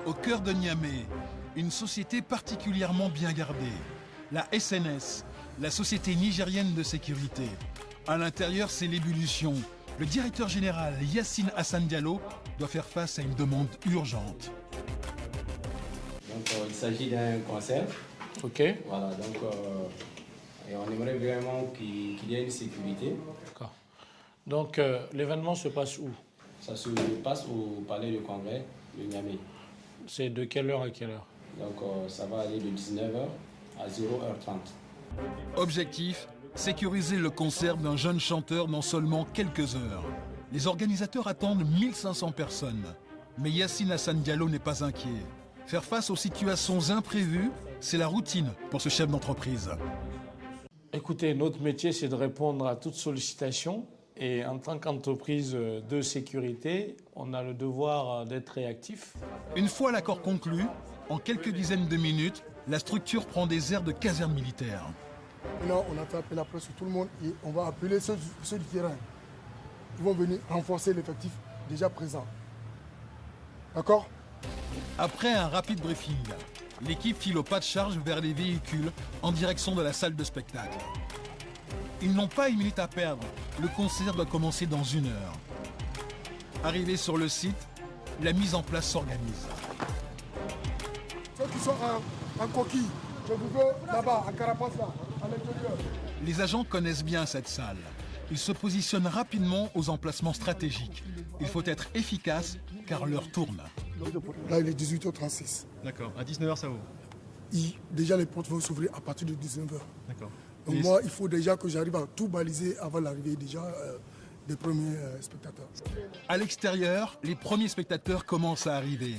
Au cœur de Niamey, une société particulièrement bien gardée, la SNS, la Société nigérienne de sécurité. À l'intérieur, c'est l'ébullition. Le directeur général Yassine Hassan Diallo doit faire face à une demande urgente. Donc il s'agit d'un concert. Ok. Voilà, donc et on aimerait vraiment qu'il y ait une sécurité. D'accord. Donc l'événement se passe où? Ça se passe au palais de congrès de Niamey. C'est de quelle heure à quelle heure? Donc ça va aller de 19h à 0h30. Objectif, sécuriser le concert d'un jeune chanteur dans seulement quelques heures. Les organisateurs attendent 1500 personnes. Mais Yassine Hassan Diallo n'est pas inquiet. Faire face aux situations imprévues, c'est la routine pour ce chef d'entreprise. Écoutez, notre métier, c'est de répondre à toute sollicitation. Et en tant qu'entreprise de sécurité, on a le devoir d'être réactif. Une fois l'accord conclu, en quelques dizaines de minutes, la structure prend des airs de caserne militaire. Maintenant, on a fait appel après sur tout le monde et on va appeler ceux du terrain. Ils vont venir renforcer l'effectif déjà présent. D'accord? Après un rapide briefing, l'équipe file au pas de charge vers les véhicules en direction de la salle de spectacle. Ils n'ont pas une minute à perdre. Le concert doit commencer dans 1 heure. Arrivés sur le site, la mise en place s'organise. Ceux qui sont en coquille, je vous veux là-bas, à Carapace, là, à l'intérieur. Les agents connaissent bien cette salle. Ils se positionnent rapidement aux emplacements stratégiques. Il faut être efficace car l'heure tourne. Là, il est 18h36. D'accord. À 19h, ça vaut. Déjà, les portes vont s'ouvrir à partir de 19h. D'accord. Donc moi, il faut déjà que j'arrive à tout baliser avant l'arrivée déjà des premiers spectateurs. À l'extérieur, les premiers spectateurs commencent à arriver.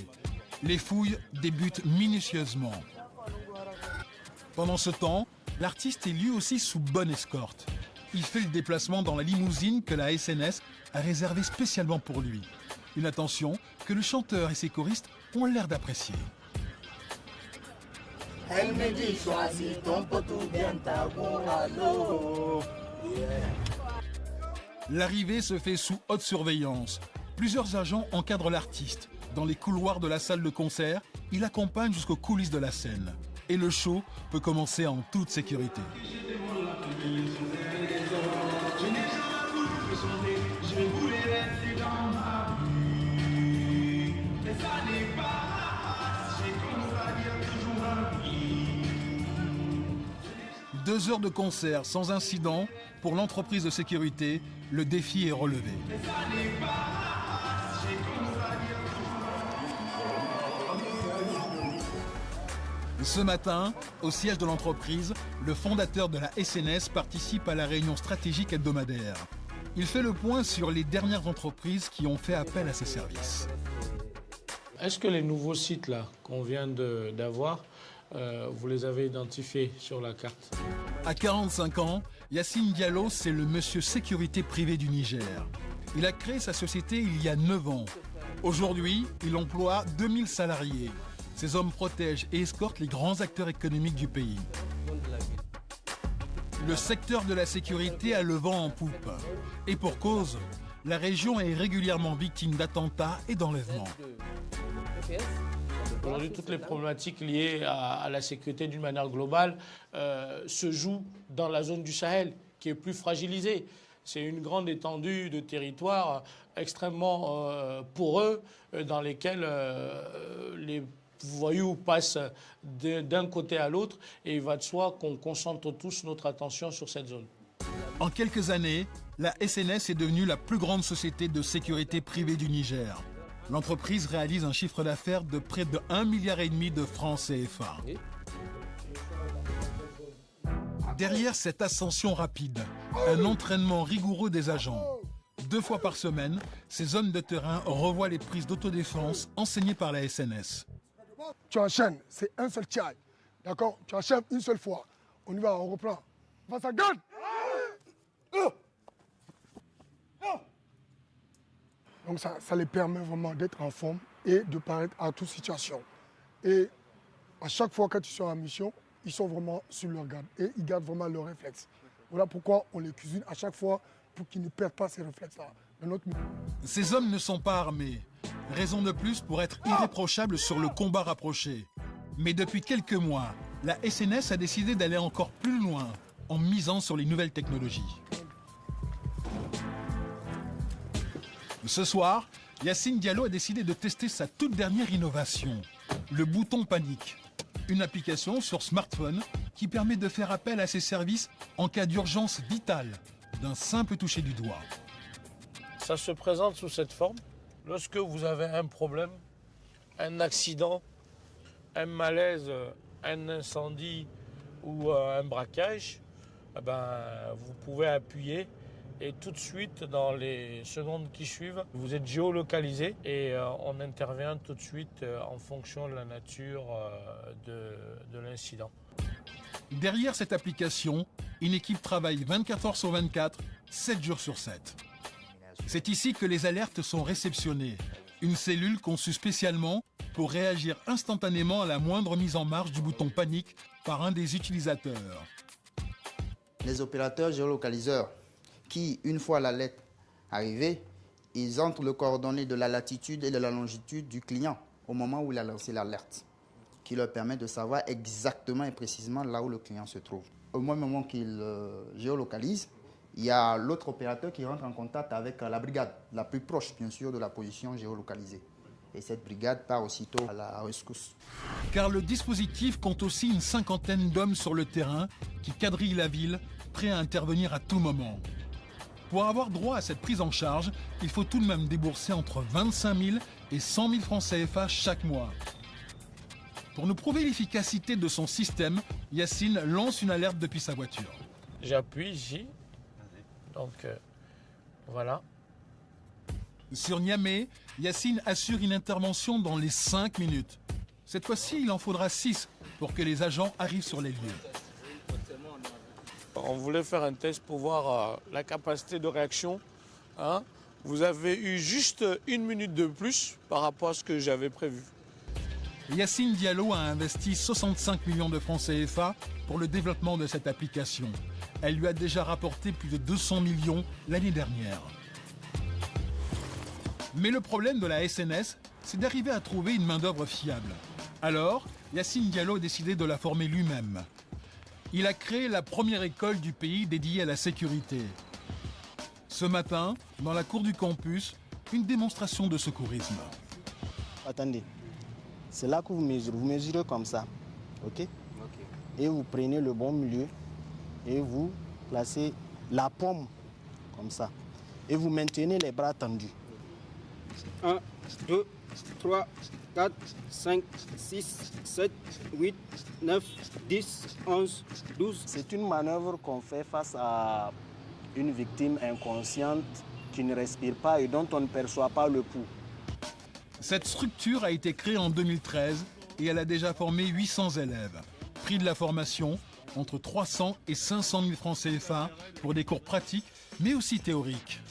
Les fouilles débutent minutieusement. Pendant ce temps, l'artiste est lui aussi sous bonne escorte. Il fait le déplacement dans la limousine que la SNS a réservée spécialement pour lui. Une attention que le chanteur et ses choristes ont l'air d'apprécier. Elle me dit choisis ton poteau bien ta l'eau. L'arrivée se fait sous haute surveillance. Plusieurs agents encadrent l'artiste. Dans les couloirs de la salle de concert, il accompagne jusqu'aux coulisses de la scène. Et le show peut commencer en toute sécurité. Deux heures de concert sans incident. Pour l'entreprise de sécurité, le défi est relevé. Ce matin, au siège de l'entreprise, le fondateur de la SNS participe à la réunion stratégique hebdomadaire. Il fait le point sur les dernières entreprises qui ont fait appel à ses services. Est-ce que les nouveaux sites là qu'on vient d'avoir, vous les avez identifiés sur la carte? À 45 ans, Yassine Diallo, c'est le monsieur sécurité privée du Niger. Il a créé sa société il y a 9 ans. Aujourd'hui, il emploie 2000 salariés. Ces hommes protègent et escortent les grands acteurs économiques du pays. Le secteur de la sécurité a le vent en poupe. Et pour cause, la région est régulièrement victime d'attentats et d'enlèvements. Aujourd'hui, toutes les problématiques liées à la sécurité d'une manière globale se jouent dans la zone du Sahel, qui est plus fragilisée. C'est une grande étendue de territoire extrêmement poreux dans lesquels les voyous passent d'un côté à l'autre et il va de soi qu'on concentre tous notre attention sur cette zone. En quelques années, la SNS est devenue la plus grande société de sécurité privée du Niger. L'entreprise réalise un chiffre d'affaires de près de 1,5 milliard de francs CFA. Derrière cette ascension rapide, un entraînement rigoureux des agents. 2 fois par semaine, ces hommes de terrain revoient les prises d'autodéfense enseignées par la SNS. Tu enchaînes, c'est un seul tchai. D'accord? Tu enchaînes une seule fois. On y va, on reprend. Face à garde! Donc ça les permet vraiment d'être en forme et de paraître à toute situation. Et à chaque fois que tu es en mission, ils sont vraiment sur leur garde et ils gardent vraiment leur réflexe. Voilà pourquoi on les cuisine à chaque fois pour qu'ils ne perdent pas ces réflexes-là. Ces hommes ne sont pas armés. Raison de plus pour être irréprochables sur le combat rapproché. Mais depuis quelques mois, la SNS a décidé d'aller encore plus loin en misant sur les nouvelles technologies. Ce soir, Yacine Diallo a décidé de tester sa toute dernière innovation, le bouton panique. Une application sur smartphone qui permet de faire appel à ses services en cas d'urgence vitale, d'un simple toucher du doigt. Ça se présente sous cette forme. Lorsque vous avez un problème, un accident, un malaise, un incendie ou un braquage, vous pouvez appuyer et tout de suite, dans les secondes qui suivent, vous êtes géolocalisé et on intervient tout de suite en fonction de la nature de l'incident. Derrière cette application, une équipe travaille 24 heures sur 24, 7 jours sur 7. C'est ici que les alertes sont réceptionnées. Une cellule conçue spécialement pour réagir instantanément à la moindre mise en marche du bouton panique par un des utilisateurs. Les opérateurs géolocaliseurs qui, une fois l'alerte arrivée, ils entrent le coordonnées de la latitude et de la longitude du client au moment où il a lancé l'alerte, qui leur permet de savoir exactement et précisément là où le client se trouve. Au même moment qu'il géolocalise, il y a l'autre opérateur qui rentre en contact avec la brigade, la plus proche bien sûr de la position géolocalisée. Et cette brigade part aussitôt à la rescousse. Car le dispositif compte aussi une cinquantaine d'hommes sur le terrain qui quadrillent la ville, prêts à intervenir à tout moment. Pour avoir droit à cette prise en charge, il faut tout de même débourser entre 25 000 et 100 000 francs CFA chaque mois. Pour nous prouver l'efficacité de son système, Yacine lance une alerte depuis sa voiture. J'appuie ici. Donc, voilà. Sur Niamey, Yacine assure une intervention dans les 5 minutes. Cette fois-ci, il en faudra 6 pour que les agents arrivent sur les lieux. On voulait faire un test pour voir la capacité de réaction. Hein. Vous avez eu juste 1 minute de plus par rapport à ce que j'avais prévu. Yacine Diallo a investi 65 millions de francs CFA pour le développement de cette application. Elle lui a déjà rapporté plus de 200 millions l'année dernière. Mais le problème de la SNS, c'est d'arriver à trouver une main-d'œuvre fiable. Alors, Yacine Diallo a décidé de la former lui-même. Il a créé la première école du pays dédiée à la sécurité. Ce matin, dans la cour du campus, une démonstration de secourisme. Attendez, c'est là que vous mesurez comme ça, ok? Et vous prenez le bon milieu et vous placez la paume comme ça. Et vous maintenez les bras tendus. 1, 2, 3, 4, 5, 6, 7, 8, 9, 10, 11, 12. C'est une manœuvre qu'on fait face à une victime inconsciente qui ne respire pas et dont on ne perçoit pas le pouls. Cette structure a été créée en 2013 et elle a déjà formé 800 élèves. Prix de la formation, entre 300 et 500 000 francs CFA pour des cours pratiques, mais aussi théoriques.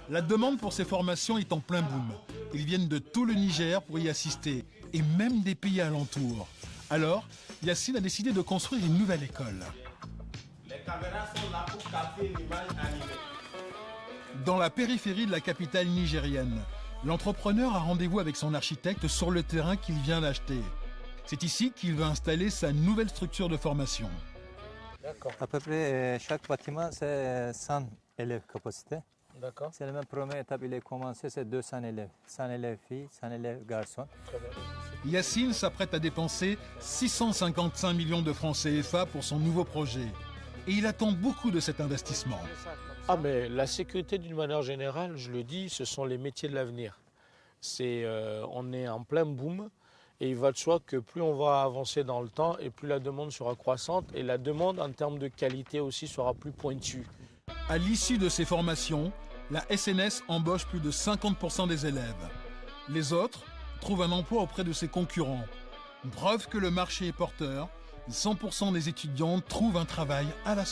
La demande pour ces formations est en plein boom. Ils viennent de tout le Niger pour y assister, et même des pays alentours. Alors, Yacine a décidé de construire une nouvelle école. Les caméras sont là pour capter l'image animée. Dans la périphérie de la capitale nigérienne, l'entrepreneur a rendez-vous avec son architecte sur le terrain qu'il vient d'acheter. C'est ici qu'il va installer sa nouvelle structure de formation. D'accord. À peu près chaque bâtiment, c'est 100 élèves capacité. D'accord. C'est la même première étape, il est commencé, c'est 200 élèves. 100 élèves filles, 100 élèves garçons. Yacine s'apprête à dépenser 655 millions de francs CFA pour son nouveau projet. Et il attend beaucoup de cet investissement. Ah mais la sécurité d'une manière générale, je le dis, ce sont les métiers de l'avenir. On est en plein boom et il va de soi que plus on va avancer dans le temps et plus la demande sera croissante et la demande en termes de qualité aussi sera plus pointue. À l'issue de ces formations, la SNS embauche plus de 50% des élèves. Les autres trouvent un emploi auprès de ses concurrents. Preuve que le marché est porteur, 100% des étudiants trouvent un travail à la